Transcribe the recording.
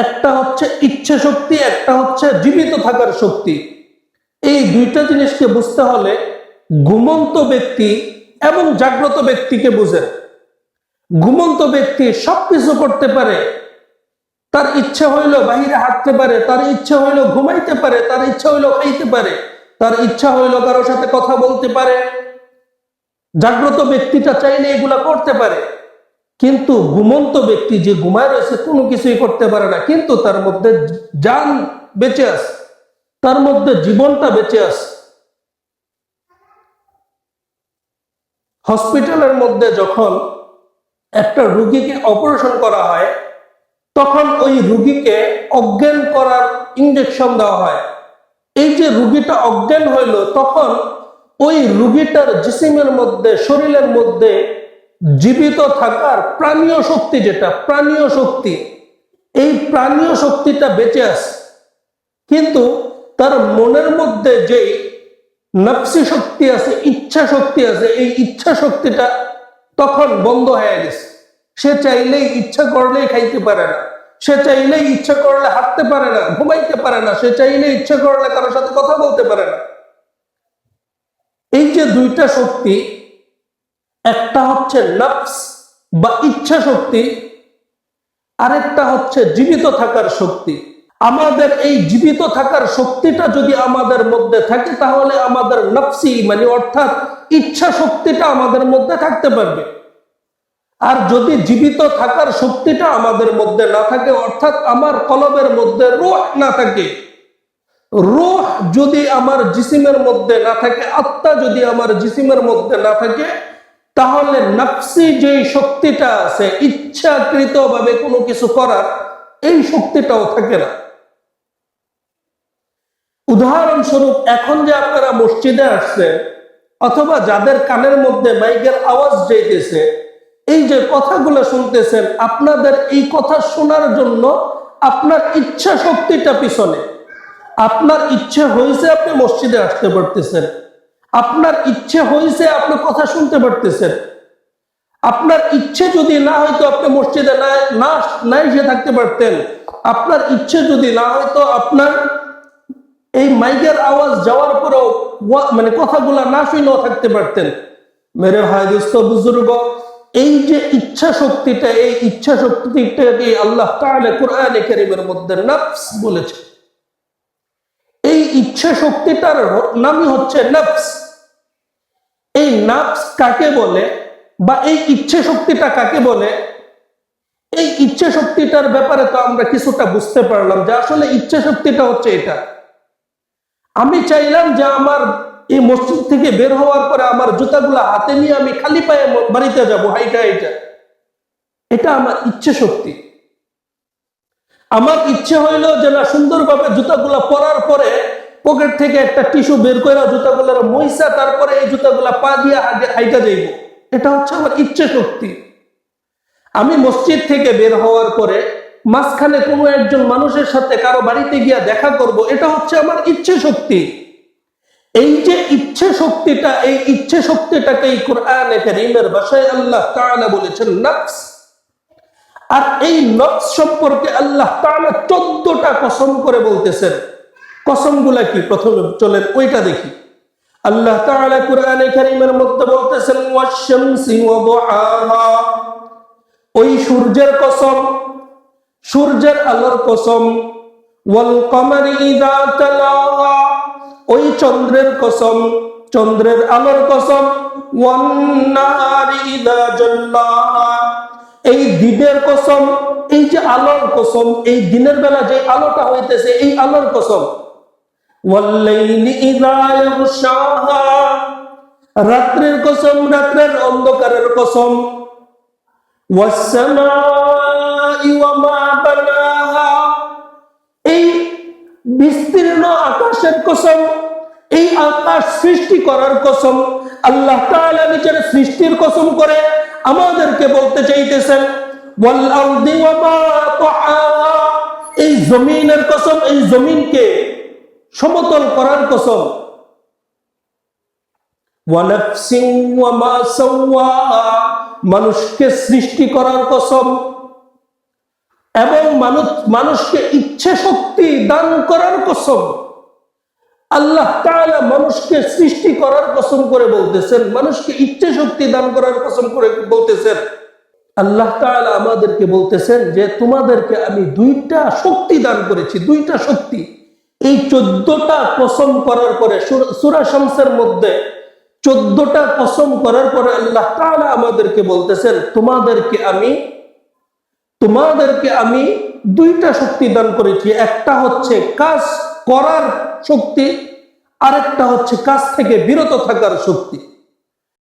একটা হচ্ছে ইচ্ছা শক্তি, একটা হচ্ছে জীবিত থাকার শক্তি। এই দুইটা জিনিসকে বুঝতে হলে ঘুমন্ত ব্যক্তি এবং জাগ্রত ব্যক্তিকে বুঝেন। ঘুমন্ত ব্যক্তি সবকিছু করতে পারে, তার ইচ্ছা হইলো বাহিরে হাঁটতে পারে, তার ইচ্ছা হইলো ঘুমাইতে পারে, তার ইচ্ছা হইলো খাইতে পারে, তার ইচ্ছা হইলো কারোর সাথে কথা বলতে পারে। জাগ্রত ব্যক্তিটা চাইলে এগুলা করতে পারে। কিন্তু ঘুমন্ত ব্যক্তি যে ঘুমায় রয়েছে কোনো কিছুই করতে পারে না, কিন্তু তার মধ্যে জান বেঁচে আছে, তার মধ্যে জীবনটা বেঁচে আছে। হসপিটালের মধ্যে যখন একটা রোগীকে অপারেশন করা হয়, তখন ওই রোগীকে অজ্ঞান করার ইনজেকশন দেওয়া হয়। এই যে রোগীটা অজ্ঞান হইল, তখন ওই রোগীটার জিসিমের মধ্যে, শরীরের মধ্যে জীবিত থাকার প্রাণীয় শক্তি, যেটা প্রাণীয় শক্তি, এই প্রাণীয় শক্তিটা বেঁচে আছে। কিন্তু তার মনের মধ্যে যে নফসি শক্তি আছে, ইচ্ছা শক্তি আছে, এই ইচ্ছা শক্তিটা তখন বন্ধ হয়ে গেছে। সে চাইলেই ইচ্ছা করলেই খাইতে পারে না, সে চাইলেই ইচ্ছা করলে হাঁটতে পারে না, ঘুমাইতে পারে না, সে চাইলে ইচ্ছা করলে কারোর সাথে কথা বলতে পারে না। এই যে দুইটা শক্তি, একটা হচ্ছে নফস বা ইচ্ছা শক্তি, আরেকটা হচ্ছে জীবিত থাকার শক্তি। আমাদের এই জীবিত থাকার শক্তিটা যদি আমাদের মধ্যে থাকে, তাহলে আমাদের নফসি মানে অর্থাৎ ইচ্ছা শক্তিটা আমাদের মধ্যে থাকতে পারবে। আর যদি জীবিত থাকার শক্তিটা আমাদের মধ্যে না থাকে, অর্থাৎ আমার কলবের মধ্যে রূহ না থাকে, রূহ যদি আমার জিসিমের মধ্যে না থাকে, আত্মা যদি আমার জিসিমের মধ্যে না থাকে, তাহলে নফসি যে শক্তিটা আছে, ইচ্ছাকৃত ভাবে কোনো কিছু করার, এই শক্তিটাও থাকে না। উদাহরণস্বরূপ, এখন যে আপনারা মসজিদে আসছেন, অথবা যাদের কানের মধ্যে মাইকের আওয়াজ যাইতেছে, এই যে কথাগুলো শুনতেছেন, আপনাদের এই কথা শোনার জন্য আপনার ইচ্ছা শক্তিটা পিছনে। আপনার ইচ্ছে হয়েছে আপনি মসজিদে আসতে পারতেছেন, আপনার ইচ্ছে হয়েছে আপনি কথা শুনতে পারতেছেন। আপনার ইচ্ছে যদি না হয়তো আপনি মসজিদে না এসে থাকতে পারতেন। আপনার ইচ্ছে যদি না হয়তো আপনার এই মাইকের আওয়াজ যাওয়ার পরেও মানে কথাগুলা না শুনেও থাকতে পারতেন। মেরে ভাই দোস্ত বুজুর্গ, এই যে ইচ্ছা শক্তিটা, এই ইচ্ছা শক্তিটাকে আল্লাহ তাআলা কোরআনে কারীমের মধ্যে নফস বলেছে। এই ইচ্ছা শক্তিটার নামই হচ্ছে নফস। এই নফস কাকে বলে বা এই ইচ্ছা শক্তিটা কাকে বলে, এই ইচ্ছা শক্তিটার ব্যাপারে তো আমরা কিছুটা বুঝতে পারলাম যে আসলে ইচ্ছা শক্তিটা হচ্ছে এটা। আমি চাইলাম যে আমার এই মসজিদ থেকে বের হওয়ার পরে আমার জুতাগুলা হাতে নিয়ে আমি খালি পায়ে বাড়িতে যাব, হাইটা হাইটা। এটা আমার ইচ্ছে শক্তি। আমার ইচ্ছে হইলো যে না, সুন্দরভাবে জুতাগুলা পরার পরে পকেট থেকে একটা টিস্যু বের করে জুতাগুলার মইসা, তারপরে এই জুতাগুলা পা দিয়ে হাইটা যাইব। এটা হচ্ছে আমার ইচ্ছে শক্তি। আমি মসজিদ থেকে বের হওয়ার পরে মাঝখানে কোনো একজন মানুষের সাথে কারো বাড়িতে গিয়া দেখা করব, এটা হচ্ছে আমার ইচ্ছে শক্তি। এই যে ইচ্ছে শক্তিটা, এই ইচ্ছে শক্তিটাকে কোরআনে কারীমের ভাষায় আল্লাহ তাআলা বলেছেন নফস। আর এই নফস সম্পর্কে আল্লাহ তাআলা 14টা কসম করে বলতেছেন। কসমগুলা কি? প্রথমে চলেন ওইটা দেখি। আল্লাহ তাআলা কোরআনে কারীমের মধ্যে বলতেছেন ওয়াশ-শামসি ওয়া দুহাহা, ওই সূর্যের কসম, সূর্যের আলোর কসম। ওয়াল কমারি ইযা তালাহা, ওই চন্দ্রের কসম, চন্দ্রের আলোর কসম। ওয়ান নাহারি ইযা জাল্লাহা, এই দিনের কসম, এই যে আলোর কসম, এই দিনের বেলা যে আলোটা হইতেছে এই আলোর কসম। ওয়াল লাইলি ইযা ইয়াগশাহা, রাত্রের কসম, রাত্রের অন্ধকারের কসম। ওয়াস সামাই ওয়া মা বানাহা, এই বিস্তীর্ণ আকাশের কসম, এই আকাশ সৃষ্টি করার কসম। আল্লাহ তাআলা নিজের সৃষ্টির কসম করে আমাদেরকে বলতে চাইতেছেন ওয়াল আরদি ওয়া মা তাহাহা, এই জমিনের কসম, এই জমিনকে সমতল করার কসম। ওয়া নাফসিন ওয়া মা সাওয়াহা, মানুষকে সৃষ্টি করার কসম। এবং মানুষকে ইচ্ছে শক্তি দান করার কসম। আল্লাহ তাআলা মানুষকে সৃষ্টি করার কসম করে বলতেছেন, মানুষকে ইচ্ছে শক্তি দান করার কসম করে বলতেছেন। আল্লাহ তাআলা আমাদেরকে বলতেছেন যে তোমাদেরকে আমি দুইটা শক্তি দান করেছি, দুইটা শক্তি। এই 14টা কসম করার পরে সূরা শামসের মধ্যে 14টা কসম করার পরে আল্লাহ তাআলা আমাদেরকে বলতেছেন তোমাদেরকে আমি দুইটা শক্তি দান করেছি। একটা হচ্ছে কাজ করার শক্তি, আরেকটা হচ্ছে কাজ থেকে বিরত থাকার শক্তি।